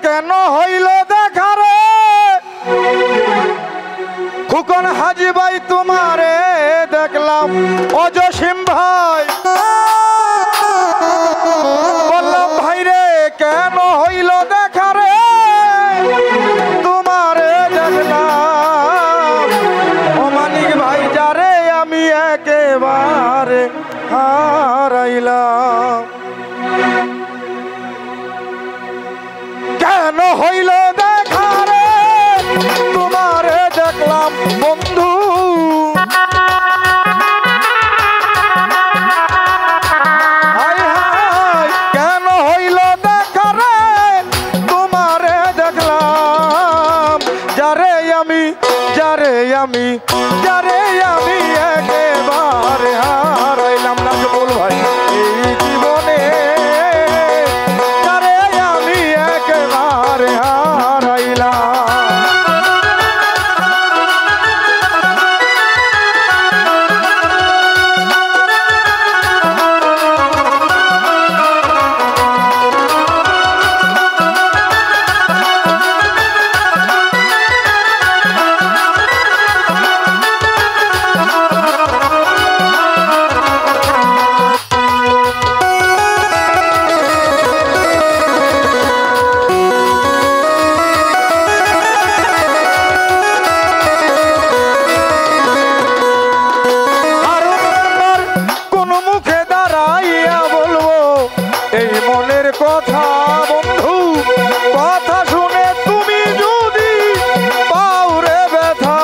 কেন হইল দেখা রে খুকন হাজি ভাই তোমারে দেখলাম অজসিম ভাই বললাম ভাই রে কেন হইল দেখা রে তোমারে দেখলাম ও মানিক ভাই যারে আমি একেবারে হারাইলাম কেন হইল দেখা রে তোমারে দেখলাম বন্ধু হাই হাই কেন হইল দেখা রে তোমারে দেখলাম যারে আমি একেবারে হারাইলাম না বল ভাই এই জীবনে যারে আমি একেবারে হারাইলাম কথা বন্ধু কথা শুনে তুমি যদি পাউরে ব্যথা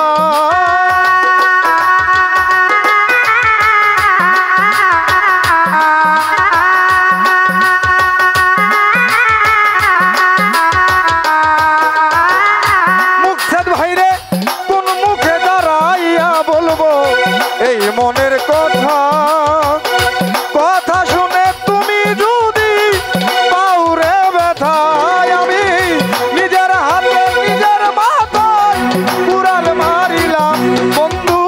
মুখছেদ ভাইরে কোন মুখে দাঁড়াইয়া বলবো এই মনের কথা কথা শুনে তুমি যদি পাউরে ব্যথায় আমি নিজের হাতে নিজের মাথায় কুড়াল মারিলাম বন্ধু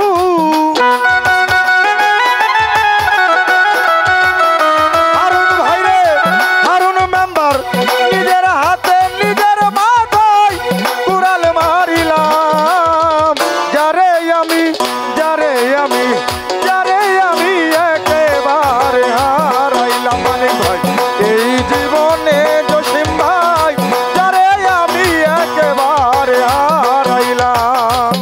হারুন ভাইরে হারুন মেম্বার নিজের হাতে নিজের মাথায় কুড়াল মারিলাম যারে আমি একেবারে হারাইলাম মানে ভাই এই জীবনে জসিম ভাই যারে আমি একেবারে হারাইলাম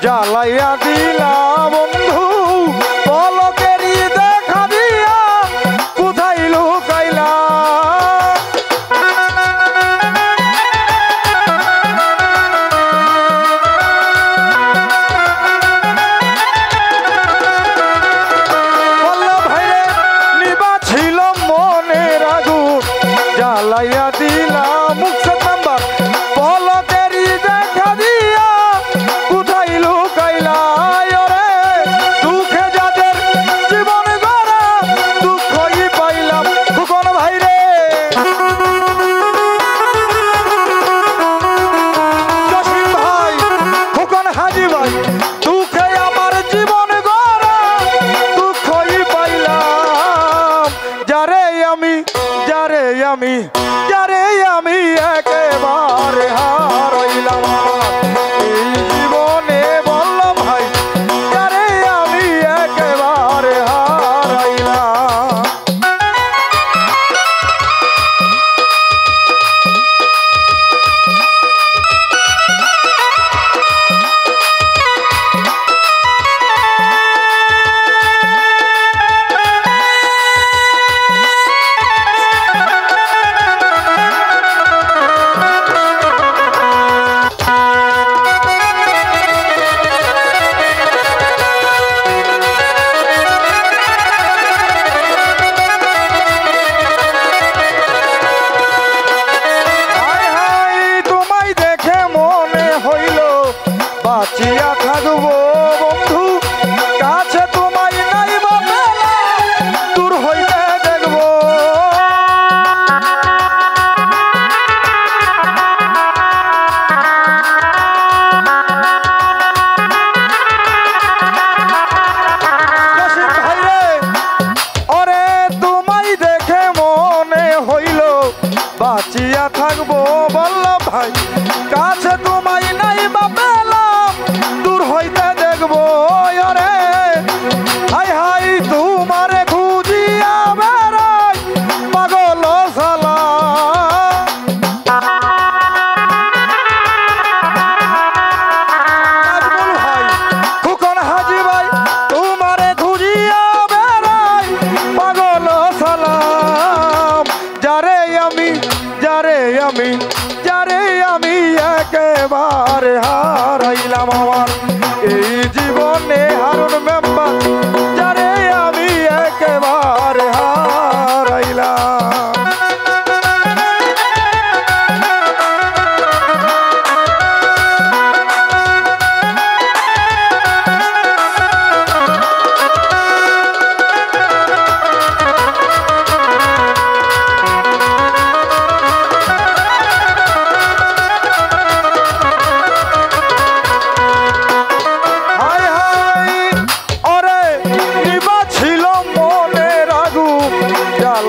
জ্বালাইয়া দিলা বন্ধু পলকেরই দেখা দিয়া কোথায় লুকাইলা বললো ভাইরে নিবা ছিল মনের আগুন জ্বালাইয়া দিলা মুখছেদ নাম্বার পলকেরই দেখা দিয়া কোথায় লুকাইলা ওরে দুঃখে যাদের জীবন গড়া দুঃখই পাইলাম খুকন ভাইরে জসিম ভাই খুকন হাজি ভাই দুঃখে আমার জীবন গড়া দুঃখই পাইলাম যারে আমি একেবারে হারাইলাম এই জীবনে বললাম ভাই যারে আমি একেবারে হারাইলাম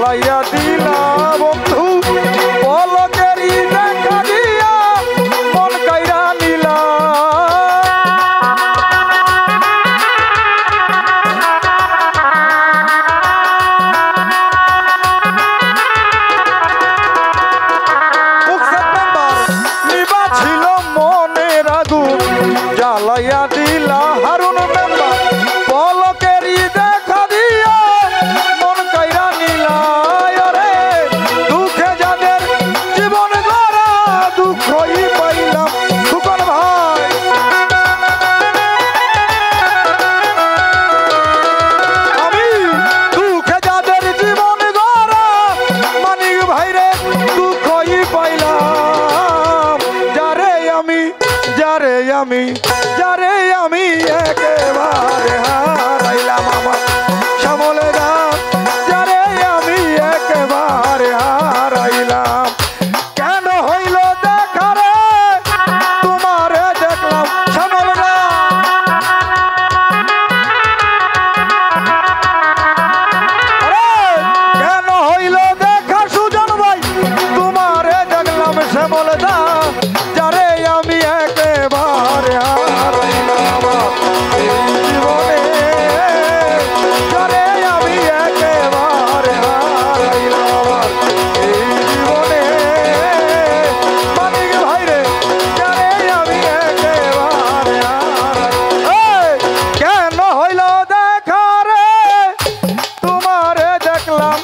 জ্বালাইয়া দিলা বন্ধু পলকেরই দেখা দিয়া মন কাইরা নিলা নিবা ছিল মনের আগুন জ্বালাইয়া দিলা হারুন মেম্বার পলকেরই দেখা দিয়া মন কাইরা নিলা রে দুঃখে যাদের জীবন গড়া দুঃখই পাইলাম সুকন ভাই আমি দুঃখে যাদের জীবন গড়া মানিক ভাইরে দুঃখই পাইলাম যারে আমি একেবারে হারাইলাম আমার শ্যামলে রাম যারে আমি একেবারে হারাইলাম কেন হইল দেখা রে তোমারে দেখলাম শ্যামল কেন হইল দেখা সুজন ভাই তোমারে দেখলাম শ্যামল দা যারে আমি একেবারে হারাইলাম জীবনে যারে আমি একেবারে হারাইলাম এই জীবনে মানিক ভাইরে যারে আমি একেবারে হারাই কেন হইল দেখা রে তোমারে দেখলাম